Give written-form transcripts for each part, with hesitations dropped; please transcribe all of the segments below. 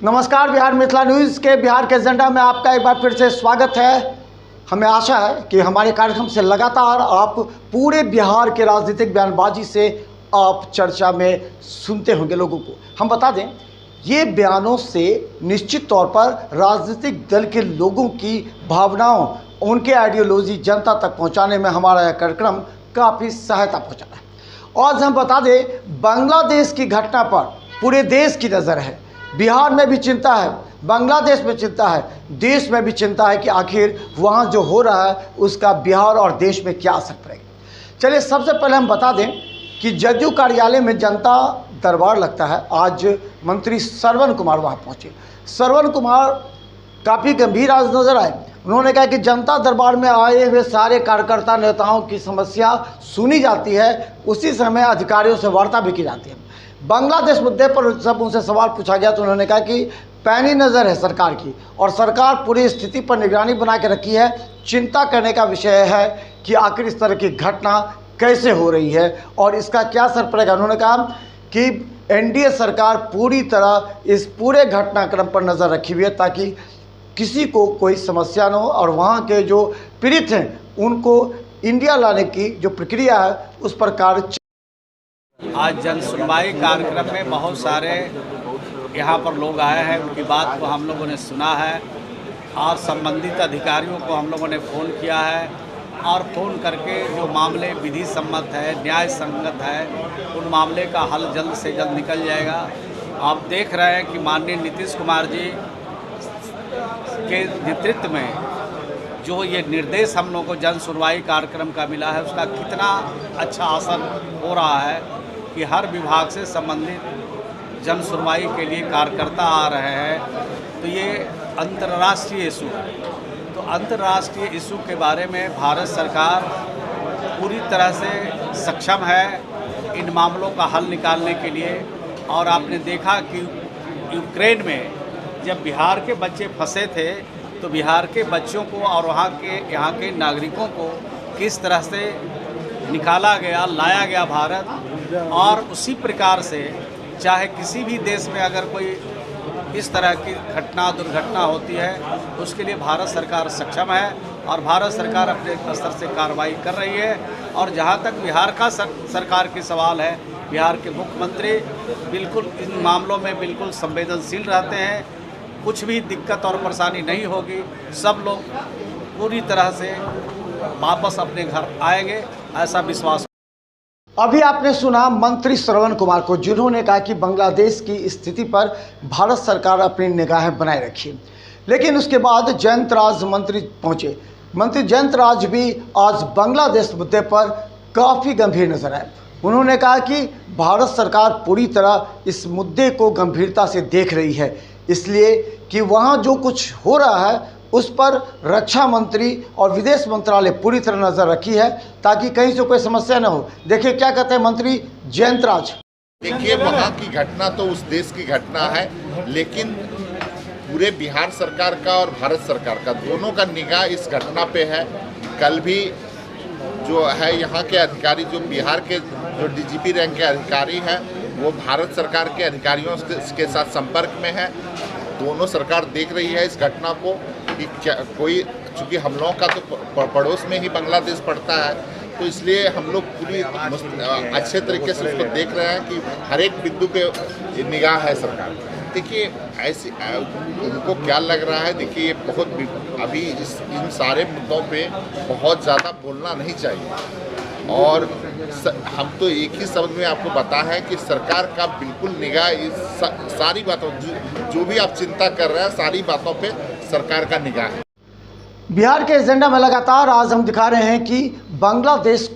नमस्कार, बिहार मिथिला न्यूज़ के बिहार के एजेंडा में आपका एक बार फिर से स्वागत है। हमें आशा है कि हमारे कार्यक्रम से लगातार आप पूरे बिहार के राजनीतिक बयानबाजी से आप चर्चा में सुनते होंगे लोगों को। हम बता दें, ये बयानों से निश्चित तौर पर राजनीतिक दल के लोगों की भावनाओं, उनके आइडियोलॉजी जनता तक पहुँचाने में हमारा यह कार्यक्रम काफ़ी सहायता पहुँचा है। आज हम बता दें, बांग्लादेश की घटना पर पूरे देश की नज़र है। बिहार में भी चिंता है, बांग्लादेश में चिंता है, देश में भी चिंता है कि आखिर वहाँ जो हो रहा है उसका बिहार और देश में क्या असर पड़ेगा। चलिए, सबसे पहले हम बता दें कि जदयू कार्यालय में जनता दरबार लगता है। आज मंत्री श्रवण कुमार वहाँ पहुँचे। श्रवण कुमार काफ़ी गंभीर आज नजर आए। उन्होंने कहा कि जनता दरबार में आए हुए सारे कार्यकर्ता नेताओं की समस्या सुनी जाती है, उसी समय अधिकारियों से वार्ता भी की जाती है। बांग्लादेश मुद्दे पर जब उनसे सवाल पूछा गया तो उन्होंने कहा कि पैनी नज़र है सरकार की और सरकार पूरी स्थिति पर निगरानी बना के रखी है। चिंता करने का विषय है कि आखिर इस तरह की घटना कैसे हो रही है और इसका क्या असर पड़ेगा। उन्होंने कहा कि एनडीए सरकार पूरी तरह इस पूरे घटनाक्रम पर नज़र रखी हुई है ताकि किसी को कोई समस्या न हो और वहाँ के जो पीड़ित हैं उनको इंडिया लाने की जो प्रक्रिया है उस पर कार्य। आज जन सुनवाई कार्यक्रम में बहुत सारे यहाँ पर लोग आए हैं, उनकी बात को हम लोगों ने सुना है और संबंधित अधिकारियों को हम लोगों ने फ़ोन किया है और फ़ोन करके जो मामले विधि सम्मत है, न्याय संगत है, उन मामले का हल जल्द से जल्द निकल जाएगा। आप देख रहे हैं कि माननीय नीतीश कुमार जी के नेतृत्व में जो ये निर्देश हम लोगों को जन सुनवाई कार्यक्रम का मिला है उसका कितना अच्छा असर हो रहा है कि हर विभाग से संबंधित जन सुनवाई के लिए कार्यकर्ता आ रहे हैं। तो ये अंतर्राष्ट्रीय इशू है, तो अंतर्राष्ट्रीय इशू के बारे में भारत सरकार पूरी तरह से सक्षम है इन मामलों का हल निकालने के लिए। और आपने देखा कि यूक्रेन में जब बिहार के बच्चे फंसे थे तो बिहार के बच्चों को और यहाँ के नागरिकों को किस तरह से निकाला गया, लाया गया भारत। और उसी प्रकार से चाहे किसी भी देश में अगर कोई इस तरह की दुर्घटना होती है तो उसके लिए भारत सरकार सक्षम है और भारत सरकार अपने स्तर से कार्रवाई कर रही है। और जहाँ तक बिहार का सरकार के सवाल है, बिहार के मुख्यमंत्री बिल्कुल इन मामलों में बिल्कुल संवेदनशील रहते हैं। कुछ भी दिक्कत और परेशानी नहीं होगी, सब लोग पूरी तरह से वापस अपने घर आएंगे, ऐसा विश्वास। अभी आपने सुना मंत्री श्रवण कुमार को, जिन्होंने कहा कि बांग्लादेश की स्थिति पर भारत सरकार अपनी निगाहें बनाए रखी। लेकिन उसके बाद जयंत राज मंत्री पहुंचे। मंत्री जयंत राज भी आज बांग्लादेश मुद्दे पर काफ़ी गंभीर नजर आए। उन्होंने कहा कि भारत सरकार पूरी तरह इस मुद्दे को गंभीरता से देख रही है, इसलिए कि वहाँ जो कुछ हो रहा है उस पर रक्षा मंत्री और विदेश मंत्रालय पूरी तरह नज़र रखी है ताकि कहीं से कोई समस्या न हो। देखिए क्या कहते हैं मंत्री जयंत राज। देखिए, वहाँ की घटना तो उस देश की घटना है, लेकिन पूरे बिहार सरकार का और भारत सरकार का दोनों का निगाह इस घटना पे है। कल भी जो है यहाँ के अधिकारी, जो बिहार के जो डीजीपी रैंक के अधिकारी हैं, वो भारत सरकार के अधिकारियों के साथ संपर्क में है। दोनों सरकार देख रही है इस घटना को कि क्या कोई, चूँकि हम लोगों का तो पड़ोस में ही बांग्लादेश पड़ता है, तो इसलिए हम लोग पूरी अच्छे तरीके से उसको देख रहे हैं कि हर एक बिंदु पे निगाह है सरकार। देखिए, ऐसी उनको क्या लग रहा है, देखिए ये बहुत अभी इन सारे मुद्दों पे बहुत ज़्यादा बोलना नहीं चाहिए। और हम तो एक ही शब्द में आपको बता है कि सरकार का बिल्कुल निगाह इस सारी बातों, जो भी आप चिंता कर रहे हैं, सारी बातों पे सरकार का निगाह है। बिहार के एजेंडा में लगातार आज हम दिखा रहे हैं कि बांग्लादेश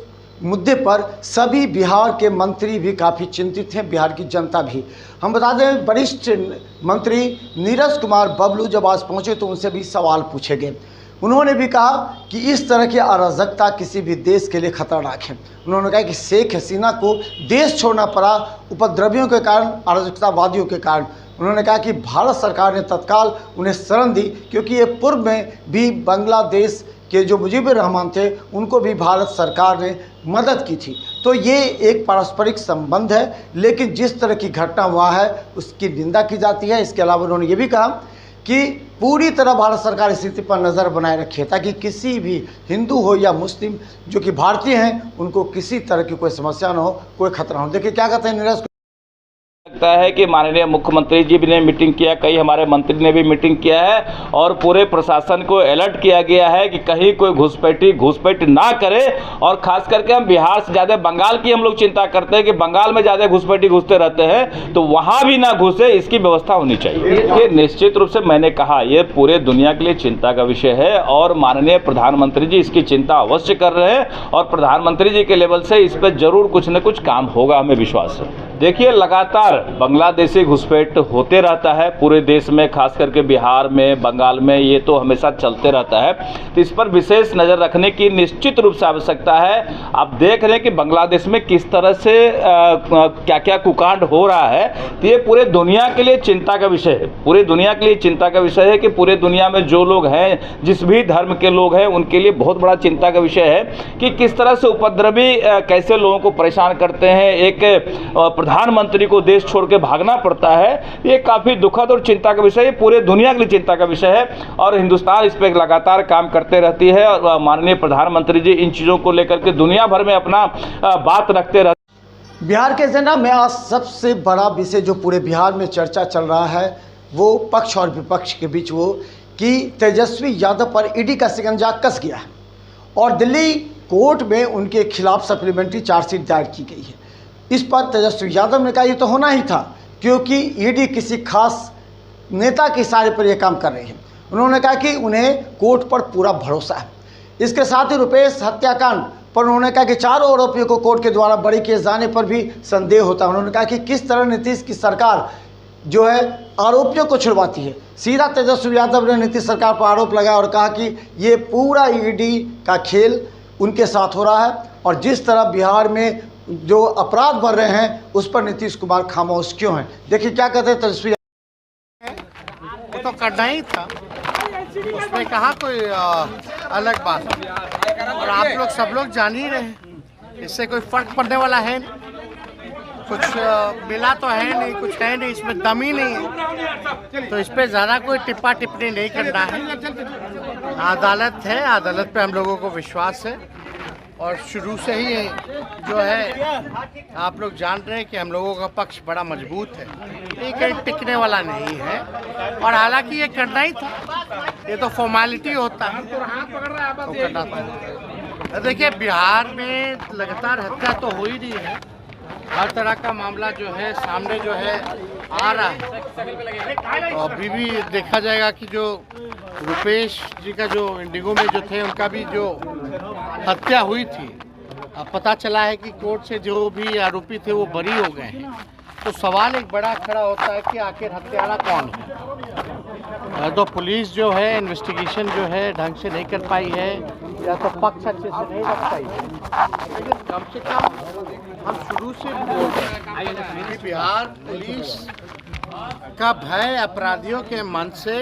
मुद्दे पर सभी बिहार के मंत्री भी काफ़ी चिंतित हैं, बिहार की जनता भी। हम बता दें, वरिष्ठ मंत्री नीरज कुमार बबलू जब आज पहुँचे तो उनसे भी सवाल पूछे गए। उन्होंने भी कहा कि इस तरह की अराजकता किसी भी देश के लिए खतरनाक है। उन्होंने कहा कि शेख हसीना को देश छोड़ना पड़ा उपद्रवियों के कारण, अराजकतावादियों के कारण। उन्होंने कहा कि भारत सरकार ने तत्काल उन्हें शरण दी, क्योंकि ये पूर्व में भी बांग्लादेश कि जो मुजीबुर रहमान थे उनको भी भारत सरकार ने मदद की थी। तो ये एक पारस्परिक संबंध है, लेकिन जिस तरह की घटना हुआ है उसकी निंदा की जाती है। इसके अलावा उन्होंने ये भी कहा कि पूरी तरह भारत सरकार स्थिति पर नज़र बनाए रखे ताकि किसी भी हिंदू हो या मुस्लिम जो कि भारतीय हैं उनको किसी तरह की कोई समस्या ना हो, कोई खतरा हो। देखिए क्या कहते हैं नीरज। लगता है कि माननीय मुख्यमंत्री जी भी ने मीटिंग किया, कई हमारे मंत्री ने भी मीटिंग किया है और पूरे प्रशासन को अलर्ट किया गया है कि कहीं कोई घुसपैठ ना करे। और खास करके हम बिहार से ज़्यादा बंगाल की हम लोग चिंता करते हैं कि बंगाल में ज़्यादा घुसपैठी घुसते रहते हैं, तो वहाँ भी ना घुसे, इसकी व्यवस्था होनी चाहिए। ये निश्चित रूप से मैंने कहा ये पूरे दुनिया के लिए चिंता का विषय है और माननीय प्रधानमंत्री जी इसकी चिंता अवश्य कर रहे हैं और प्रधानमंत्री जी के लेवल से इस पर जरूर कुछ न कुछ काम होगा, हमें विश्वास है। देखिए लगातार बांग्लादेशी घुसपैठ होते रहता है पूरे देश में, खास करके बिहार में, बंगाल में, ये तो हमेशा चलते रहता है। तो इस पर विशेष नज़र रखने की निश्चित रूप से आवश्यकता है। आप देख रहे हैं कि बांग्लादेश में किस तरह से क्या क्या कुकांड हो रहा है। तो ये पूरे दुनिया के लिए चिंता का विषय है, पूरे दुनिया के लिए चिंता का विषय है कि पूरे दुनिया में जो लोग हैं, जिस भी धर्म के लोग हैं, उनके लिए बहुत बड़ा चिंता का विषय है कि किस तरह से उपद्रवी कैसे लोगों को परेशान करते हैं। एक प्रधानमंत्री को देश छोड़ के भागना पड़ता है, ये काफ़ी दुखद और चिंता का विषय है, पूरे दुनिया के लिए चिंता का विषय है और हिंदुस्तान इस पर लगातार काम करते रहती है और माननीय प्रधानमंत्री जी इन चीज़ों को लेकर के दुनिया भर में अपना बात रखते रहते। बिहार के एजेंडा में आज सबसे बड़ा विषय जो पूरे बिहार में चर्चा चल रहा है वो पक्ष और विपक्ष के बीच वो कि तेजस्वी यादव पर ईडी का शिकंजा कस गया है और दिल्ली कोर्ट में उनके खिलाफ सप्लीमेंट्री चार्जशीट दायर की गई है। इस पर तेजस्वी यादव ने कहा ये तो होना ही था क्योंकि ईडी किसी खास नेता के इशारे पर यह काम कर रही है। उन्होंने कहा कि उन्हें कोर्ट पर पूरा भरोसा है। इसके साथ ही रुपेश हत्याकांड पर उन्होंने कहा कि चारों आरोपियों को कोर्ट के द्वारा बरी किए जाने पर भी संदेह होता है। उन्होंने कहा कि किस तरह नीतीश की सरकार जो है आरोपियों को छुड़वाती है। सीधा तेजस्वी यादव ने नीतीश सरकार पर आरोप लगाया और कहा कि ये पूरा ईडी का खेल उनके साथ हो रहा है और जिस तरह बिहार में जो अपराध बढ़ रहे हैं उस पर नीतीश कुमार खामोश क्यों हैं। देखिए क्या कहते हैं तेजस्वी। वो तो करना ही था, उसमें कहाँ कोई अलग बात है और आप लोग सब लोग जान ही रहे हैं, इससे कोई फर्क पड़ने वाला है नहीं। कुछ मिला तो है नहीं, कुछ है नहीं, इसमें दम ही नहीं है, तो इस पर ज़्यादा कोई टिप्पा टिप्पणी नहीं करना है। अदालत है, अदालत पे हम लोगों को विश्वास है और शुरू से ही जो है आप लोग जान रहे हैं कि हम लोगों का पक्ष बड़ा मजबूत है, ये कहीं टिकने वाला नहीं है और हालांकि ये करना ही था, ये तो फॉर्मेलिटी होता है तो करना था। देखिए बिहार में लगातार हत्या तो हो ही रही है, हर तरह का मामला जो है सामने जो है आ रहा है। तो अभी भी देखा जाएगा कि जो रुपेश जी का जो इंडिगो में जो थे उनका भी जो हत्या हुई थी, अब पता चला है कि कोर्ट से जो भी आरोपी थे वो बरी हो गए हैं। तो सवाल एक बड़ा खड़ा होता है कि आखिर हत्यारा कौन है। तो पुलिस जो है इन्वेस्टिगेशन जो है ढंग से नहीं कर पाई है या तो पक्ष अच्छे से नहीं रख पाई है, लेकिन कम से कम हम शुरू से बोल रहे हैं कि बिहार पुलिस का भय अपराधियों के मन से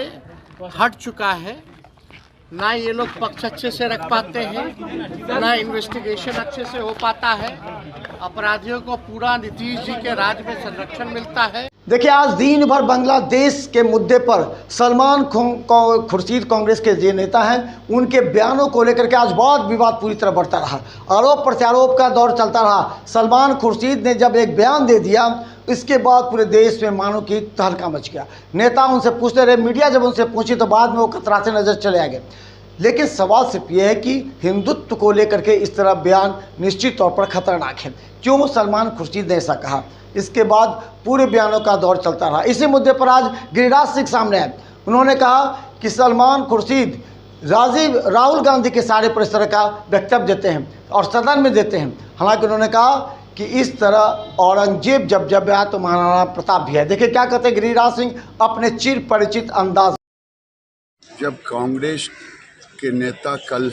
हट चुका है। ना ये लोग पक्ष अच्छे से रख पाते हैं, ना इन्वेस्टिगेशन अच्छे से हो पाता है, अपराधियों को पूरा नीतीश जी के राज में संरक्षण मिलता है। देखिए आज दिन भर बांग्लादेश के मुद्दे पर सलमान खुर्शीद कांग्रेस के जो नेता हैं उनके बयानों को लेकर के आज बहुत विवाद पूरी तरह बढ़ता रहा, आरोप प्रत्यारोप का दौर चलता रहा। सलमान खुर्शीद ने जब एक बयान दे दिया इसके बाद पूरे देश में मानो कि तहलका मच गया। नेता उनसे पूछते रहे, मीडिया जब उनसे पूछी तो बाद में वो कतराते नजर चले आ गए। लेकिन सवाल सिर्फ ये है कि हिंदुत्व को लेकर के इस तरह बयान निश्चित तौर पर खतरनाक है। क्यों सलमान खुर्शीद ने ऐसा कहा, इसके बाद पूरे बयानों का दौर चलता रहा। इसी मुद्दे पर आज गिरिराज सिंह सामने आए। उन्होंने कहा कि सलमान खुर्शीद राहुल गांधी के सारे पर इस तरह का वक्तव्य देते हैं और सदन में देते हैं। हालांकि उन्होंने कहा कि इस तरह औरंगजेब जब आया तो महाराणा प्रताप भी है। देखिए क्या कहते हैं गिरिराज सिंह अपने चिर परिचित अंदाज। जब कांग्रेस के नेता कल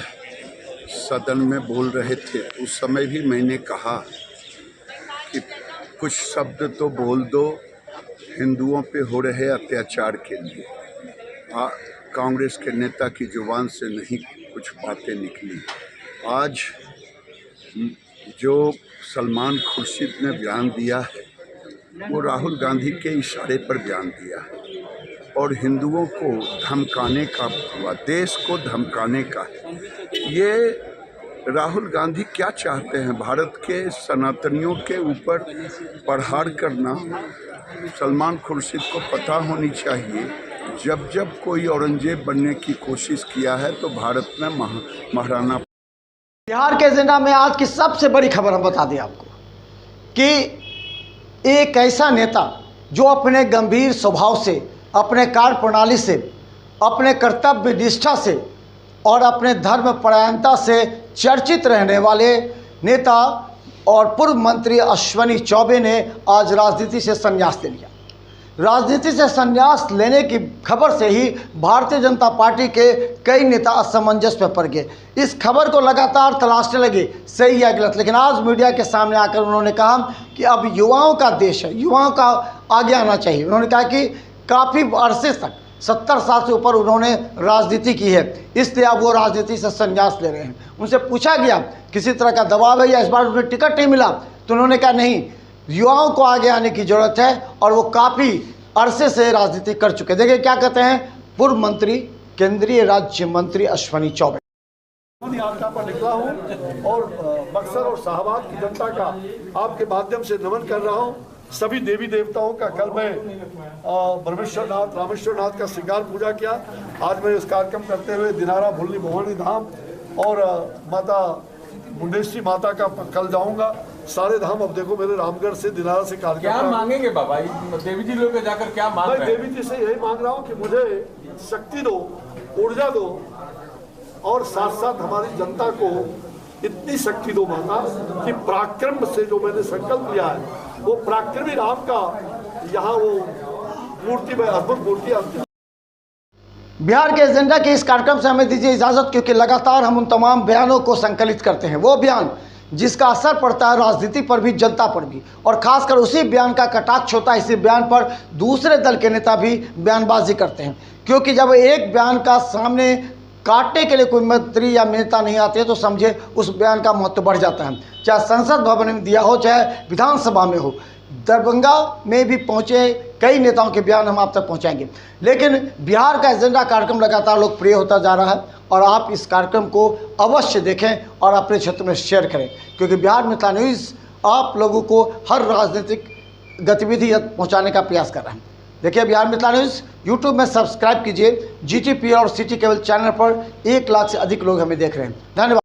सदन में बोल रहे थे उस समय भी मैंने कहा कि कुछ शब्द तो बोल दो हिंदुओं पे हो रहे अत्याचार के लिए। कांग्रेस के नेता की जुबान से नहीं कुछ कुछ बातें निकली। आज जो सलमान खुर्शीद ने बयान दिया है वो राहुल गांधी के इशारे पर बयान दिया है और हिंदुओं को धमकाने का हुआ, देश को धमकाने का है। ये राहुल गांधी क्या चाहते हैं? भारत के सनातनियों के ऊपर प्रहार करना। सलमान खुर्शीद को पता होनी चाहिए, जब जब कोई औरंगजेब बनने की कोशिश किया है तो भारत में महाराणा। बिहार के एजेंडा में आज की सबसे बड़ी खबर हम बता दें आपको कि एक ऐसा नेता जो अपने गंभीर स्वभाव से, अपने कार्य प्रणाली से, अपने कर्तव्य निष्ठा से और अपने धर्म परायणता से चर्चित रहने वाले नेता और पूर्व मंत्री अश्विनी चौबे ने आज राजनीति से संन्यास ले लिया। राजनीति से संन्यास लेने की खबर से ही भारतीय जनता पार्टी के कई नेता असमंजस में पड़ गए। इस खबर को लगातार तलाशने लगे सही या गलत, लेकिन आज मीडिया के सामने आकर उन्होंने कहा कि अब युवाओं का देश है, युवाओं का आगे आना चाहिए। उन्होंने कहा कि काफ़ी अरसे तक 70 साल से ऊपर उन्होंने राजनीति की है, इसलिए अब वो राजनीति से संन्यास ले रहे हैं। उनसे पूछा गया किसी तरह का दबाव है या इस बार उन्हें टिकट नहीं मिला, तो उन्होंने कहा नहीं, युवाओं को आगे आने की ज़रूरत है और वो काफ़ी अरसे से राजनीति कर चुके। देखिए क्या कहते हैं पूर्व मंत्री, केंद्रीय राज्य मंत्री अश्विनी चौबे। यात्रा पर निकला हूँ और बक्सर और शाहबाद की जनता का आपके माध्यम से नमन कर रहा हूँ। सभी देवी देवताओं का कल मैं ब्रह्मेश्वर नाथ, रामेश्वर नाथ का श्रृंगार पूजा किया। आज मैं इस कार्यक्रम करते हुए दिनारा, भुल्ली, भवानी धाम और माता मुंडेश्वरी माता का कल जाऊंगा। सारे धाम अब देखो मेरे रामगढ़ से, दिनारा से कार्यक्रम। क्या मांगेंगे बाबा देवी जी लोग जाकर, क्या मांग रहे हैं? मैं देवी जी से यही मांग रहा हूँ कि मुझे शक्ति दो, ऊर्जा दो और साथ साथ हमारी जनता को इतनी शक्ति दो माता कि पराक्रम से जो मैंने संकल्प लिया है वो पराक्रमी राम का यहाँ वो मूर्ति में, अद्भुत मूर्ति। बिहार के एजेंडा के इस कार्यक्रम से हमें दीजिए इजाज़त, क्योंकि लगातार हम उन तमाम बयानों को संकलित करते हैं, वो बयान जिसका असर पड़ता है राजनीति पर भी, जनता पर भी, और खासकर उसी बयान का कटाक्ष होता है। इसी बयान पर दूसरे दल के नेता भी बयानबाजी करते हैं, क्योंकि जब एक बयान का सामने काटने के लिए कोई मंत्री या नेता नहीं आते तो समझे उस बयान का महत्व बढ़ जाता है। चाहे संसद भवन में दिया हो, चाहे विधानसभा में हो, दरभंगा में भी पहुंचे कई नेताओं के बयान हम आप तक पहुंचाएंगे। लेकिन बिहार का एजेंडा कार्यक्रम लगातार लोकप्रिय होता जा रहा है और आप इस कार्यक्रम को अवश्य देखें और अपने क्षेत्र में शेयर करें, क्योंकि बिहार मिथिला न्यूज़ आप लोगों को हर राजनीतिक गतिविधि पहुंचाने का प्रयास कर रहा है। देखिए बिहार मिथिला न्यूज़ यूट्यूब में सब्सक्राइब कीजिए। GTP और सिटी केबल चैनल पर 1 लाख से अधिक लोग हमें देख रहे हैं। धन्यवाद।